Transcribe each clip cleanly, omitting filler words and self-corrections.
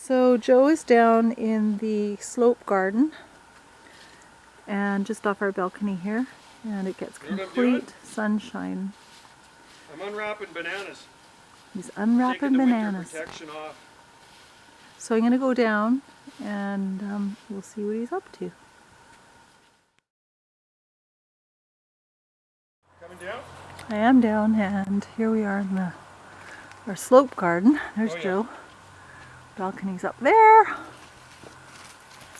So Joe is down in the slope garden and just off our balcony here, and it gets complete sunshine. I'm unwrapping bananas. He's unwrapping bananas. Taking the winter protection off. So I'm going to go down and we'll see what he's up to. Coming down? I am down, and here we are in our slope garden. There's Joe. Balcony's up there.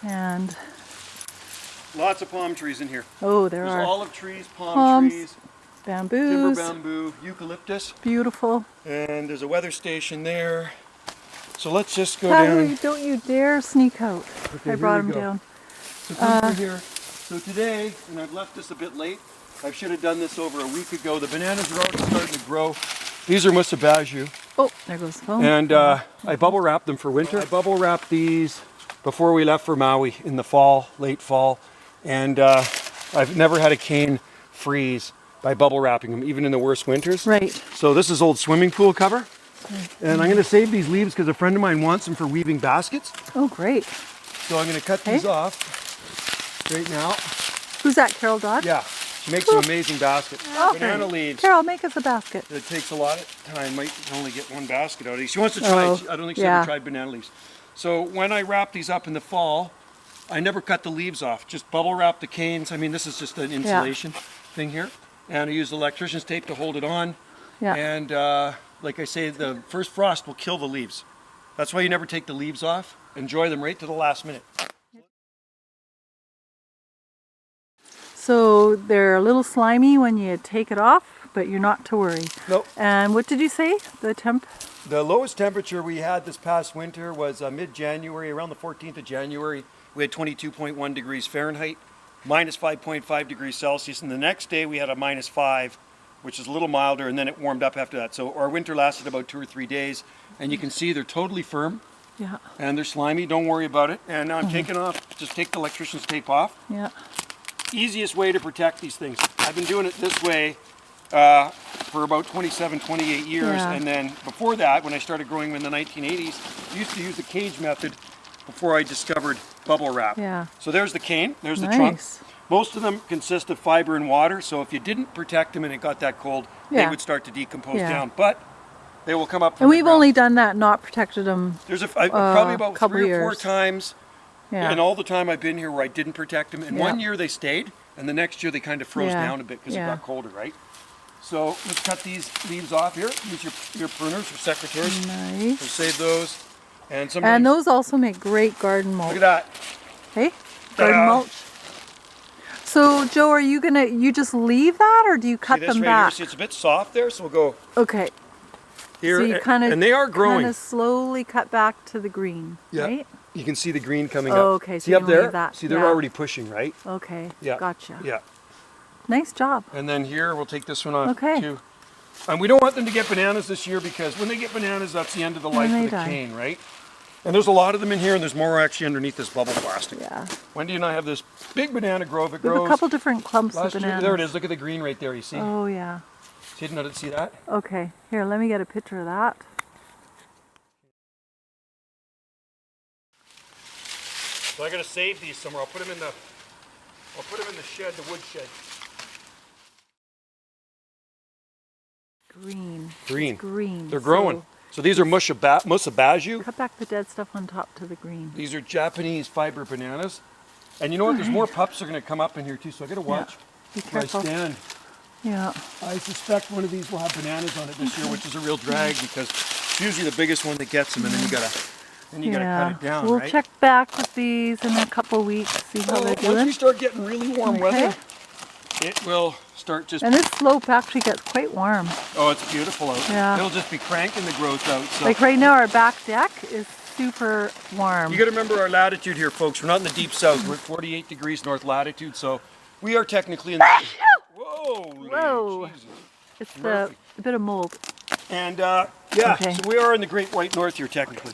And lots of palm trees in here. oh, there are. There's olive trees, palm trees, bamboos, timber bamboo, eucalyptus. beautiful. And there's a weather station there. So let's just go down. Don't you dare sneak out. Okay, I brought him down. So come through here. So today, and I've left this a bit late, I should have done this over a week ago. The bananas are already starting to grow. These are Musa Basjoo. Oh, there goes the phone. And I bubble wrapped them for winter. I bubble wrapped these before we left for Maui in the fall, late fall. And I've never had a cane freeze by bubble wrapping them, even in the worst winters. Right. So this is old swimming pool cover. And I'm going to save these leaves because a friend of mine wants them for weaving baskets. Oh, great. So I'm going to cut these off right now. Who's that, Carol Dodd? Yeah, she makes some amazing baskets. Oh, Banana leaves. Carol, make us a basket. It takes a lot of time. Might only get one basket out of these. She wants to try it. I don't think she's ever tried banana leaves. So when I wrap these up in the fall, I never cut the leaves off. Just bubble wrap the canes. I mean, this is just an insulation thing here. And I use electrician's tape to hold it on. Yeah. And like I say, the first frost will kill the leaves. That's why you never take the leaves off. Enjoy them right to the last minute. So they're a little slimy when you take it off, but you're not to worry. Nope. And what did you say? The temp? The lowest temperature we had this past winter was mid-January, around the 14th of January. We had 22.1 degrees Fahrenheit, minus 5.5 degrees Celsius. And the next day we had a minus 5, which is a little milder, and then it warmed up after that. So our winter lasted about 2 or 3 days. And you can see they're totally firm. Yeah. And they're slimy, don't worry about it. And now I'm taking off, just take the electrician's tape off. Yeah. Easiest way to protect these things. I've been doing it this way for about 27, 28 years. And then before that, when I started growing them in the 1980s, I used to use the cage method before I discovered bubble wrap. Yeah. So there's the cane, there's the trunk. Most of them consist of fiber and water, so if you didn't protect them and it got that cold, they would start to decompose down. But they will come up from and we've only done that, not protected them. There's probably about 3 or 4 years. times and all the time I've been here where I didn't protect them. And 1 year they stayed, and the next year they kind of froze down a bit because it got colder, right? So let's cut these leaves off here. Use your pruners or secateurs. Nice. We'll save those. And those also make great garden mulch. Look at that. Hey, garden mulch. So Joe, are you you just leave that, or do you cut them back? Here? See, it's a bit soft there, so we'll go. Okay. Here, so you kind of, and they are growing. Kind of slowly cut back to the green, right? You can see the green coming up. Oh, okay. So see up there? That. See, they're already pushing, right? Okay. Yeah. Gotcha. Yeah. Nice job. And then here, we'll take this one off too. And we don't want them to get bananas this year because when they get bananas, that's the end of the life of the cane, right? And there's a lot of them in here, and there's more actually underneath this bubble plastic. Yeah. Wendy and I have this big banana grove. It we grows. have a couple different clumps of bananas. There it is. Look at the green right there. You see? Oh yeah. See that? Okay. Here, let me get a picture of that. So I got to save these somewhere. I'll put them in the shed, the wood shed. Green. Green. It's green. They're growing. So these are Musa Basjoo. Cut back the dead stuff on top to the green. These are Japanese fiber bananas. And you know what? There's more pups are going to come up in here too, so I got to watch Be careful. where I stand. Yeah. I suspect one of these will have bananas on it this year, which is a real drag because it's usually the biggest one that gets them, and then you got to cut it down, We'll check back with these in a couple of weeks, see how they're doing. Once we start getting really warm weather, it will start just... And this slope actually gets quite warm. Oh, it's beautiful out. Yeah. It'll just be cranking the growth out. So. Like right now, our back deck is super warm. You got to remember our latitude here, folks. We're not in the deep south. We're at 48 degrees north latitude, so we are technically in the... Whoa! Jesus. It's a bit of mold. And so we are in the Great White North here, technically.